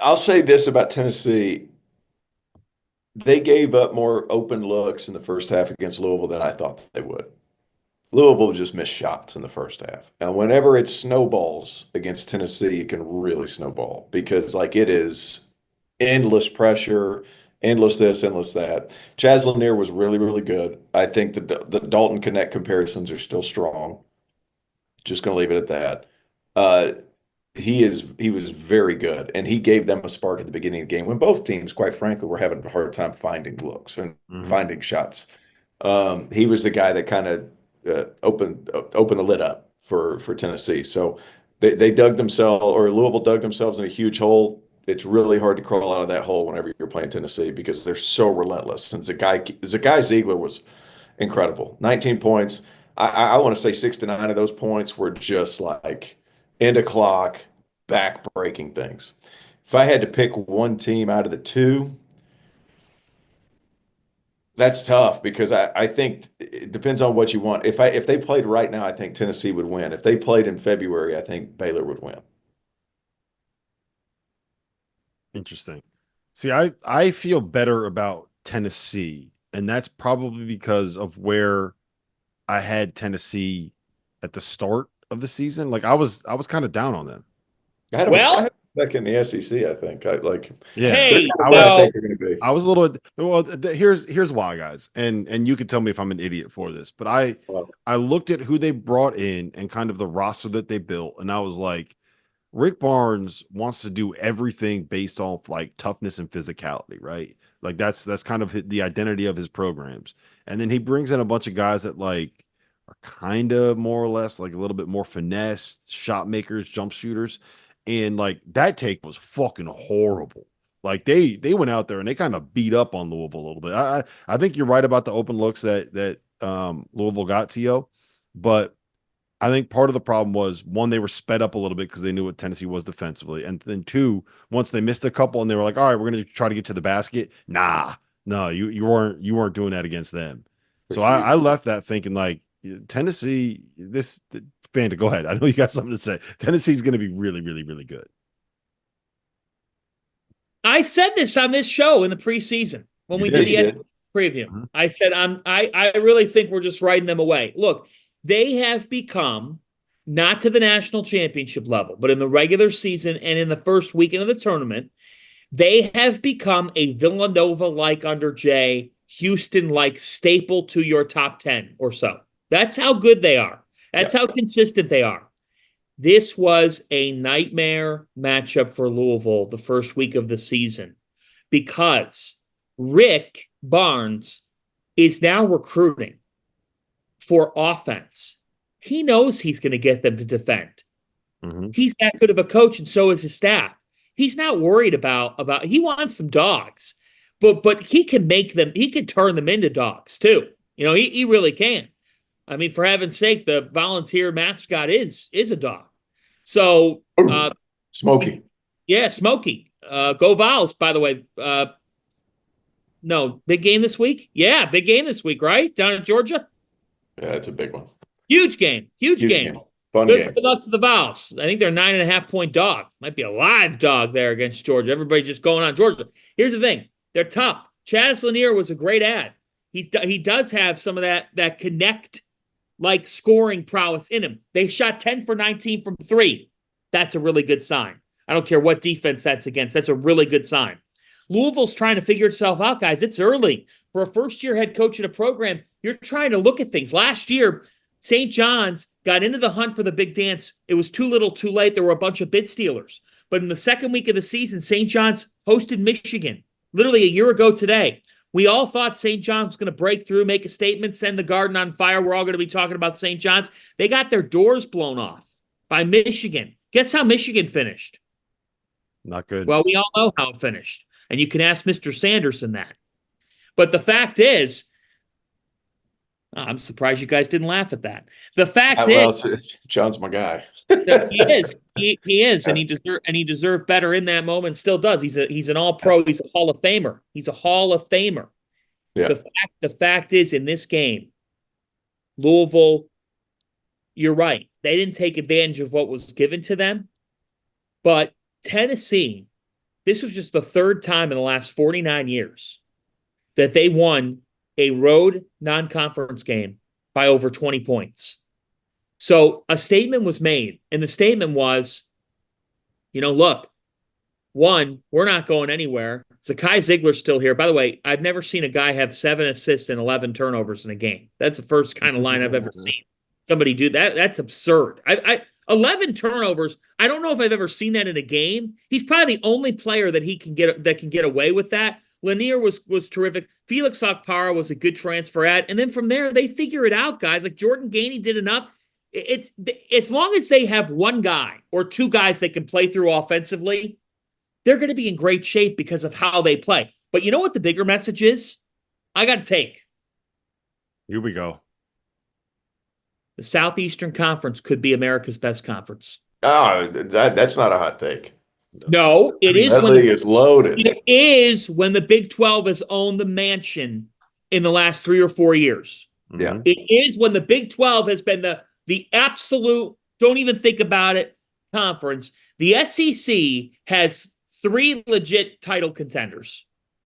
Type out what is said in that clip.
I'll say this about Tennessee. They gave up more open looks in the first half against Louisville than I thought they would. Louisville just missed shots in the first half. And whenever it snowballs against Tennessee, it can really snowball because like it is endless pressure, endless this, endless that. Chaz Lanier was really, really good. I think the Dalton Connect comparisons are still strong. Just going to leave it at that. Uh, he was very good, and he gave them a spark at the beginning of the game when both teams, quite frankly, were having a hard time finding looks and Hmm. finding shots. He was the guy that kind of opened the lid up for Tennessee. So they dug themselves, or Louisville dug themselves in a huge hole. It's really hard to crawl out of that hole whenever you're playing Tennessee because they're so relentless. And Zakai Ziegler was incredible. 19 points. I want to say 6 to 9 of those points were just like end of clock, back breaking things. If I had to pick one team out of the two, that's tough because I think it depends on what you want. If they played right now, I think Tennessee would win. If they played in February, I think Baylor would win. Interesting. See, I feel better about Tennessee, and that's probably because of where I had Tennessee at the start of the season. Like I was kind of down on them. I had Well, them back in the SEC, I think. I like Yeah. they're hey, kind of I where I was now think they're going to be. I was a little well, here's why, guys. And you can tell me if I'm an idiot for this, but Well, I looked at who they brought in and kind of the roster that they built, and I was like, Rick Barnes wants to do everything based off like toughness and physicality, right? Like that's kind of the identity of his programs. And then he brings in a bunch of guys that like are kind of more or less like a little bit more finesse, shot makers, jump shooters. And like that take was fucking horrible. Like they went out there and they kind of beat up on Louisville a little bit. I think you're right about the open looks that Louisville got to you, but I think part of the problem was one, they were sped up a little bit because they knew what Tennessee was defensively. And then two, once they missed a couple and they were like, all right, we're gonna try to get to the basket. Nah, no, you weren't doing that against them. they're So I huge. left that thinking like Tennessee, this Panda, go ahead. I know you got something to say. Tennessee's gonna be really, really, really good. I said this on this show in the preseason when You we Yeah, did did. you the did. preview. Mhm. I said I really think we're just riding them away. Look, they have become not to the national championship level, but in the regular season and in the first weekend of the tournament, they have become a Villanova like under Jay, Houston like staple to your top 10 or so. That's how good they are. Yeah. That's how consistent they are. This was a nightmare matchup for Louisville the first week of the season because Rick Barnes is now recruiting for offense. He knows he's going to get them to defend. Mhm. He's that good of a coach, and so is his staff. He's not worried about he wants some dogs, but he can make them, he can turn them into dogs too. He really can. I mean, for heaven's sake, the volunteer mascot is a dog. So, Ooh, Smoky. yeah, Smokey. Go Vols, by the way. No, big game this week? Yeah, big game this week, right? Down in Georgia? Yeah, it's a big one. Huge game. Huge Huge game. game. Fun Good game. luck to the Vols. I think they're 9.5 point dog. Might be a live dog there against Georgia. Everybody just going on Georgia. Here's the thing. They're tough. Chaz Lanier was a great ad. He does have some of that connect like scoring prowess in him. They shot 10 for 19 from three. That's a really good sign. I don't care what defense that's against. That's a really good sign. Louisville's trying to figure itself out, guys. It's early. For a first year head coach in a program, you're trying to look at things. Last year, St. John's got into the hunt for the big dance. It was too little, too late. There were a bunch of bid stealers. But in the second week of the season, St. John's hosted Michigan literally a year ago today. We all thought St. John's was going to break through, make a statement, send the garden on fire. We're all going to be talking about St. John's. They got their doors blown off by Michigan. Guess how Michigan finished? Not good. Well, we all know how it finished. And you can ask Mr. Sanderson that. But the fact is, I'm surprised you guys didn't laugh at that. The fact is, Well, John's my guy. he is. He is, and he deserved better in that moment. Still does. He's an All Pro. He's a Hall of Famer. He's a Hall of Famer. Yeah. The fact is, in this game, Louisville, you're right. They didn't take advantage of what was given to them, but Tennessee this was just the third time in the last 49 years that they won a road non-conference game by over 20 points. So a statement was made, and the statement was, look, one, we're not going anywhere. Zakai Ziegler's still here. By the way, I've never seen a guy have 7 assists and 11 turnovers in a game. That's the first kind of line I've ever seen somebody do that. That's absurd. 11 turnovers. I don't know if I've ever seen that in a game. He's probably the only player that can get away with that. Lanier was terrific. Felix Okpara was a good transfer ad. And then from there, they figure it out, guys. Like Jordan Gainey did enough. It's as long as they have one guy or two guys they can play through offensively, they're going to be in great shape because of how they play. But you know what the bigger message is? I got to take. Here we go. The Southeastern Conference could be America's best conference. Oh, that's not a hot take. No, it is. That league is loaded. It is when the Big 12 has owned the mansion in the last 3 or 4 years. Yeah. It is when the Big 12 has been the absolute, don't even think about it, conference. The SEC has 3 legit title contenders.